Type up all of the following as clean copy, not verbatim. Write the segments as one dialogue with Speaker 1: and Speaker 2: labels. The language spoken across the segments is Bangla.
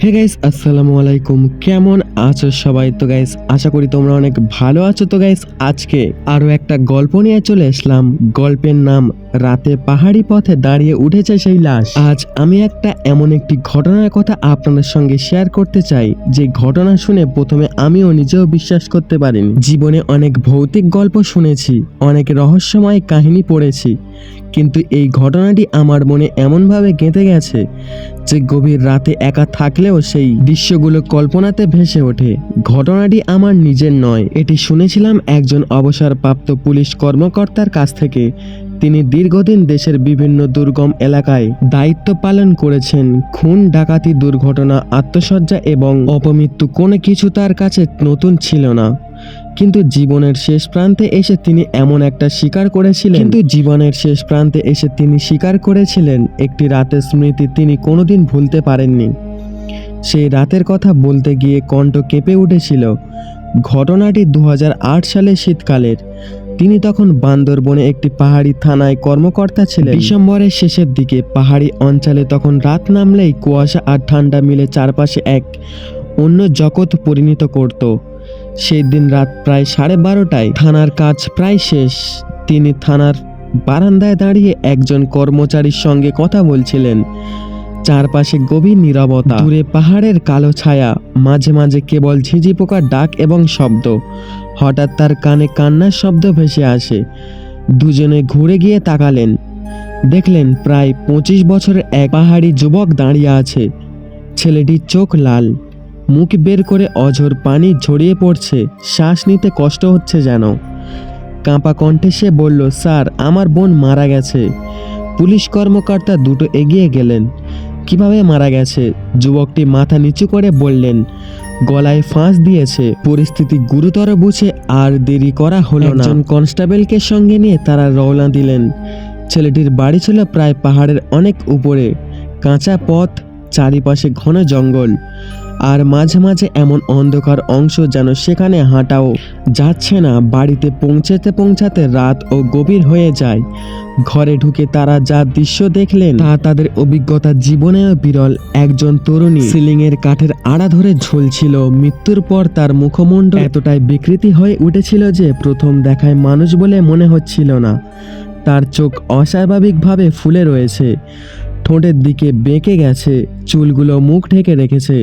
Speaker 1: হে গাইস, আসসালামু আলাইকুম। কেমন আছো সবাই? তো গাইস, আশা করি তোমরা অনেক ভালো আছো। তো গাইস, আজকে আরো একটা গল্প নিয়ে চলে আসলাম। গল্পের নাম রাতে পাহাড়ি পথে দাঁড়িয়ে উঠেছে সেই লাশ। আজ আমি একটা এমন একটি ঘটনার কথা আপনাদের সঙ্গে শেয়ার করতে চাই, যে ঘটনা শুনে প্রথমে আমিও নিজেও বিশ্বাস করতে পারিনি। জীবনে অনেক ভৌতিক গল্প শুনেছি, অনেক রহস্যময় কাহিনী পড়েছি, কিন্তু এই ঘটনাটি আমার মনে এমনভাবে গেঁথে গেছে যে গভীর রাতে একা থাকলেও সেই দৃশ্যগুলো কল্পনাতে ভেসে ওঠে। ঘটনাটি আমার নিজের নয়, এটি শুনেছিলাম একজন অবসরপ্রাপ্ত পুলিশ কর্মকর্তার কাছ থেকে। তিনি দীর্ঘদিন দেশের বিভিন্ন দুর্গম এলাকায় দায়িত্ব পালন করেছেন। খুন, ডাকাতি, দুর্ঘটনা, আত্মহত্যা এবং অপমৃত্যু কোনো কিছু তার কাছে নতুন ছিল না। কিন্তু জীবনের শেষ প্রান্তে এসে তিনি স্বীকার করেছিলেন একটি রাতের স্মৃতি তিনি কোনোদিন ভুলতে পারেননি। সেই রাতের কথা বলতে গিয়ে কণ্ঠ কেঁপে উঠেছিল। ঘটনাটি 2008 সালের শীতকালের। তিনি তখন বান্দরবনে একটি পাহাড়ি থানায় কর্মকর্তা ছিলেন। ডিসেম্বরের শেষের দিকে পাহাড়ি অঞ্চলে তখন রাত নামলেই কুয়াশা আর ঠান্ডা মিলে চারপাশে এক অন্য জগৎ পরিণত করত। সেই দিন রাত প্রায় 12:30টায়। থানার কাজ প্রায় শেষ। তিনি থানার বারান্দায় দাঁড়িয়ে একজন কর্মচারীর সঙ্গে কথা বলছিলেন। চারপাশে গভীর নীরবতা, দূরে পাহাড়ের কালো ছায়া, মাঝে মাঝে কেবল ঝিঁঝি পোকার ডাক এবং শব্দ। হঠাৎ তার কানে কান্নার শব্দ ভেসে আসে। দুজনে ঘুরে গিয়ে তাকালেন। দেখলেন প্রায় 25 বছরের এক পাহাড়ি যুবক দাঁড়িয়ে আছে। ছেলেটির চোখ লাল, মুখ বের করে অঝোর পানি ঝরিয়ে পড়ছে। শ্বাস নিতে কষ্ট হচ্ছে যেন। কাঁপা কণ্ঠে সে বলল, স্যার, আমার বোন মারা গেছে। পুলিশ কর্মকর্তা দুটো এগিয়ে গেলেন। কিভাবে মারা গেছে? যুবকটি মাথা নিচু করে বললেন, গলায় ফাঁস দিয়েছে। পরিস্থিতি গুরুতর বুঝে আর দেরি করা হলো না। একজন কনস্টেবলকে সঙ্গে নিয়ে তারা রওনা দিলেন। ছেলেটির বাড়ি ছিল প্রায় পাহাড়ের অনেক উপরে। কাঁচা পথ, চারিপাশে ঘন জঙ্গল, আর মাঝে মাঝে এমন অন্ধকার অংশ যেন সেখানে হাঁটাও যাচ্ছে না। বাড়িতে পৌঁছাতে রাত ও গভীর হয়ে যায়। ঘরে ঢুকে তারা যা দৃশ্য দেখলেন তা তাদের অভিজ্ঞতা জীবনেও বিরল। একজন তরুণী সিলিংয়ের কাঠের আড়া ধরে ঝুলছিল। মৃত্যুর পর তার মুখমণ্ডল এতটাই বিকৃতি হয়ে উঠেছিল যে প্রথম দেখায় মানুষ বলে মনে হচ্ছিল না। তার চোখ অস্বাভাবিকভাবে ফুলে রয়েছে, ঠোঁটের দিকে বেঁকে গেছে, চুলগুলো মুখ ঢেকে রেখেছে।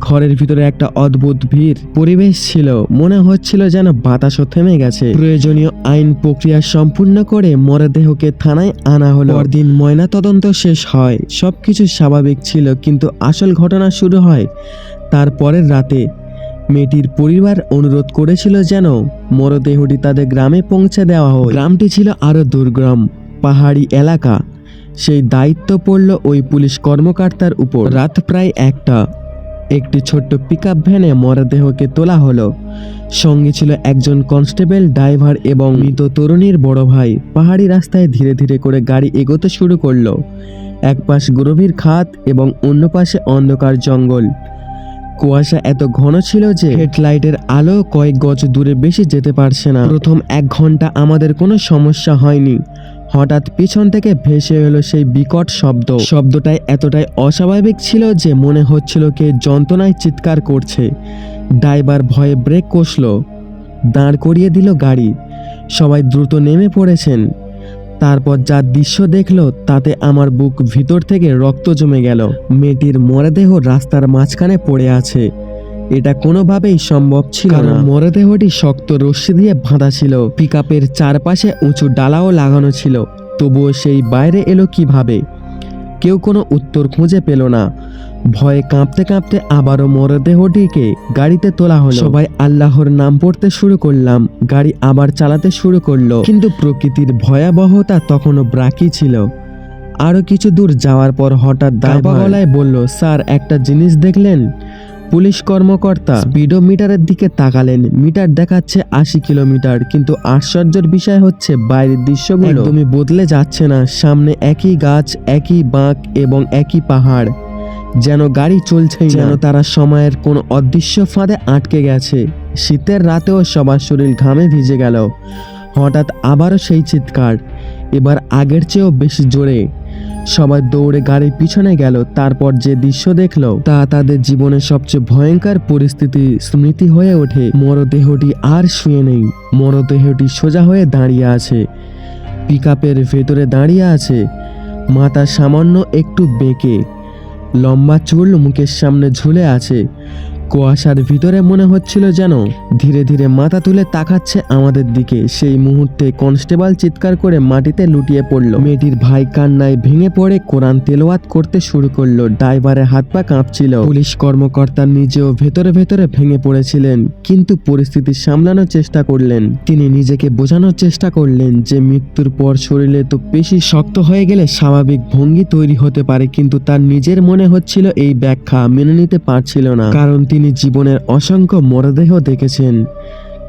Speaker 1: ঘরের ভিতরে একটা অদ্ভুত ভিড় পরিবেশ ছিল। মনে হচ্ছিল যেন বাতাসও থেমে গেছে। প্রয়োজনীয় আইন প্রক্রিয়া সম্পূর্ণ করে মরদেহকে থানায় আনা হলো। পরদিন ময়না তদন্ত শেষ হয়। সবকিছু স্বাভাবিক ছিল, কিন্তু আসল ঘটনা শুরু হয় তার পরের রাতে। মেয়েটির পরিবার অনুরোধ করেছিল যেন মরদেহটি তাদের গ্রামে পৌঁছে দেওয়া হয়। গ্রামটি ছিল আরো দুর্গম, পাহাড়ি এলাকা। সেই দায়িত্ব পড়ল ওই পুলিশ কর্মকর্তার উপর। রাত প্রায় 1টা। একটি ছোট্ট পিকআপ ভ্যানে মরদেহকে তোলা হলো। সঙ্গে ছিল একজন কনস্টেবল, ড্রাইভার এবং মৃত তরুণীর বড় ভাই। পাহাড়ি রাস্তায় ধীরে ধীরে করে গাড়ি এগোতে শুরু করলো। এক পাশ গভীর খাদ এবং অন্য পাশে অন্ধকার জঙ্গল। কুয়াশা এত ঘন ছিল যে হেডলাইটের আলো কয়েক গজ দূরে বেশি যেতে পারছে না। প্রথম 1 ঘন্টা আমাদের কোনো সমস্যা হয়নি। হঠাৎ পিছন থেকে ভেসে এলো সেই বিকট শব্দ। শব্দটাই এতটাই অস্বাভাবিক ছিল যে মনে হচ্ছিল কে যন্ত্রণায় চিৎকার করছে। ড্রাইভার ভয়ে ব্রেক কষল, দাঁড় করিয়ে দিল গাড়ি। সবাই দ্রুত নেমে পড়েছেন। তারপর যা দৃশ্য দেখলো তাতে আমার বুক ভিতর থেকে রক্ত জমে গেল। মেয়েটির মরদেহ রাস্তার মাঝখানে পড়ে আছে। এটা কোনোভাবেই সম্ভব ছিল না। মরদেহটি শক্ত রশ্মি দিয়ে বাঁধা ছিল। পিকআপের চারপাশে উঁচু ডালাও লাগানো ছিল। তবুও সেই বাইরে এলো কিভাবে? কেউ কোনো উত্তর খুঁজে পেল না। ভয়ে কাঁপতে কাঁপতে আবারও মরদেহটিকে গাড়িতে তোলা হলো। সবাই আল্লাহর নাম পড়তে শুরু করলাম। গাড়ি আবার চালাতে শুরু করলো, কিন্তু প্রকৃতির ভয়াবহতা তখনও বাকি ছিল। আরো কিছু দূর যাওয়ার পর হঠাৎ দাঁড়া গলায় বলল, স্যার, একটা জিনিস দেখলেন? পুলিশ কর্মকর্তা স্পিডোমিটারের দিকে তাকালেন। মিটার দেখাচ্ছে 80 কিলোমিটার, কিন্তু আশ্চর্যের বিষয় হচ্ছে বাইরের দৃশ্যগুলো একদমই বদলে যাচ্ছে না। সামনে একই গাছ, একই বাঁক এবং একই পাহাড়। যেন গাড়ি চলছেই না, যেন তারা সময়ের কোন অদৃশ্য ফাঁদে আটকে গেছে। শীতের রাতেও সবার শরীর ঘামে ভিজে গেল। হঠাৎ আবারও সেই চিৎকার, এবার আগের চেয়েও বেশি জোরে। সবাই দৌড়ে গাড়ির পিছনে গেল। তারপর যে দৃশ্য দেখলো তা তাদের জীবনের সবচেয়ে ভয়ঙ্কর পরিস্থিতি স্মৃতি হয়ে ওঠে। মরদেহটি আর শুয়ে নেই, মরদেহটি সোজা হয়ে দাঁড়িয়ে আছে, পিকআপের ভেতরে দাঁড়িয়ে আছে, মাথা সামান্য একটু বেঁকে, লম্বা চুল মুখের সামনে ঝুলে আছে। কুয়াশার ভিতরে মনে হচ্ছিল যেন ধীরে ধীরে মাথা তুলে তাকাচ্ছে আমাদের দিকে। সেই মুহূর্তে কনস্টেবল চিৎকার করে মাটিতে লুটিয়ে পড়ল। মেয়েটির ভাই কান্নায় ভেঙে পড়ে কোরআন তেলাওয়াত করতে শুরু করলো। ড্রাইভারের হাত পা কাঁপছিল। পুলিশ কর্মকর্তা নিজেও ভেতরে ভেতরে ভেঙে পড়েছিলেন, কিন্তু পরিস্থিতি সামলানোর চেষ্টা করলেন। তিনি নিজেকে বোঝানোর চেষ্টা করলেন যে মৃত্যুর পর শরীরে তো পেশি শক্ত হয়ে গেলে স্বাভাবিক ভঙ্গি তৈরি হতে পারে, কিন্তু তার নিজের মনে হচ্ছিল এই ব্যাখ্যা মেনে নিতে পারছিল না। কারণ তিনি জীবনের অসংখ্য মরদেহ দেখেছেন,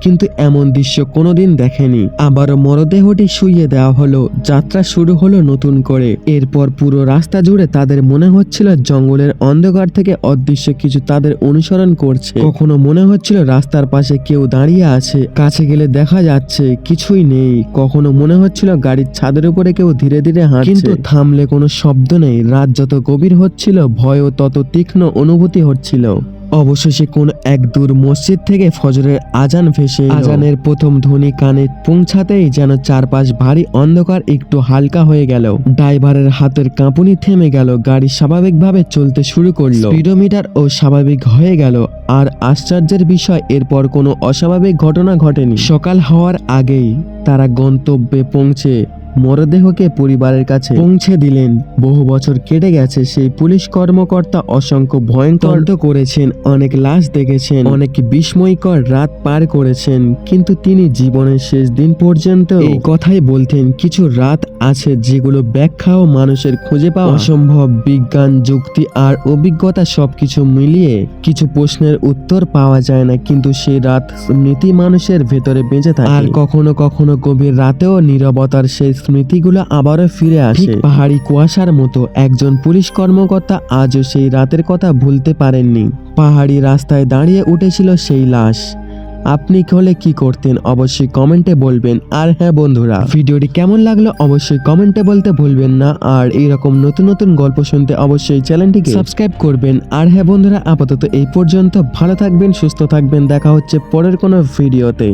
Speaker 1: কিন্তু এমন দৃশ্য কোনোদিন দেখেনি। আবারও মরদেহটি শুইয়ে দেওয়া হলো। যাত্রা শুরু হলো নতুন করে। এরপর পুরো রাস্তা জুড়ে তাদের মনে হচ্ছিল জঙ্গলের অন্ধকার থেকে অদৃশ্য কিছু তাদের অনুসরণ করছে। কখনো মনে হচ্ছিল রাস্তার পাশে কেউ দাঁড়িয়ে আছে, কাছে গেলে দেখা যাচ্ছে কিছুই নেই। কখনো মনে হচ্ছিল গাড়ির ছাদের উপরে কেউ ধীরে ধীরে হাঁটছে, কিন্তু থামলে কোনো শব্দ নেই। রাত যত গভীর হচ্ছিল, ভয়ও তত তীক্ষ্ণ অনুভূতি হচ্ছিল। অবশেষে কোন এক দূর মসজিদ থেকে ফজরের আজান ভেসে এলো। আজানের প্রথম ধ্বনি কানে পৌঁছাতেই যেন চারপাশ ভারী অন্ধকার একটু হালকা হয়ে গেল। ড্রাইভারের হাতের কাঁপুনি থেমে গেল। গাড়ি স্বাভাবিকভাবে চলতে শুরু করলো। স্পিডোমিটার ও স্বাভাবিক হয়ে গেল। আর আশ্চর্যের বিষয়, এরপর কোনো অস্বাভাবিক ঘটনা ঘটেনি। সকাল হওয়ার আগেই তারা গন্তব্যে পৌঁছে মরদেহকে পরিবারের কাছে পৌঁছে দিলেন। বহু বছর কেটে গেছে। সেই পুলিশ কর্মকর্তা অসংখ্য ভয়ঙ্কর করেছেন, অনেক লাশ দেখেছেন, অনেক বিস্ময়কর রাত পার করেছেন, কিন্তু তিনি জীবনের শেষ দিন পর্যন্ত এই কথাই বলতেন, কিছু রাত আছে যেগুলো ব্যাখ্যা ও মানুষের খুঁজে পাওয়া অসম্ভব। বিজ্ঞান, যুক্তি আর অভিজ্ঞতা সবকিছু মিলিয়ে কিছু প্রশ্নের উত্তর পাওয়া যায় না, কিন্তু সেই রাত স্মৃতি মানুষের ভেতরে বেঁচে থাকে। আর কখনো কখনো গভীর রাতেও নীরবতার সেই স্মৃতিগুলো আবারও ফিরে আসে। পাহাড়ি কুয়াশার মতো একজন পুলিশ কর্মকর্তা আজও সেই রাতের কথা ভুলতে পারেননি। পাহাড়ি রাস্তায় দাঁড়িয়ে উঠেছিল সেই লাশ। আপনি হলে কি করতেন অবশ্যই কমেন্টে বলবেন। আর হ্যাঁ বন্ধুরা, ভিডিওটি কেমন লাগলো অবশ্যই কমেন্টে বলতে ভুলবেন না। আর এইরকম নতুন নতুন গল্প শুনতে অবশ্যই চ্যানেলটিকে সাবস্ক্রাইব করবেন। আর হ্যাঁ বন্ধুরা, আপাতত এই পর্যন্ত। ভালো থাকবেন, সুস্থ থাকবেন। দেখা হচ্ছে পরের কোনো ভিডিওতে।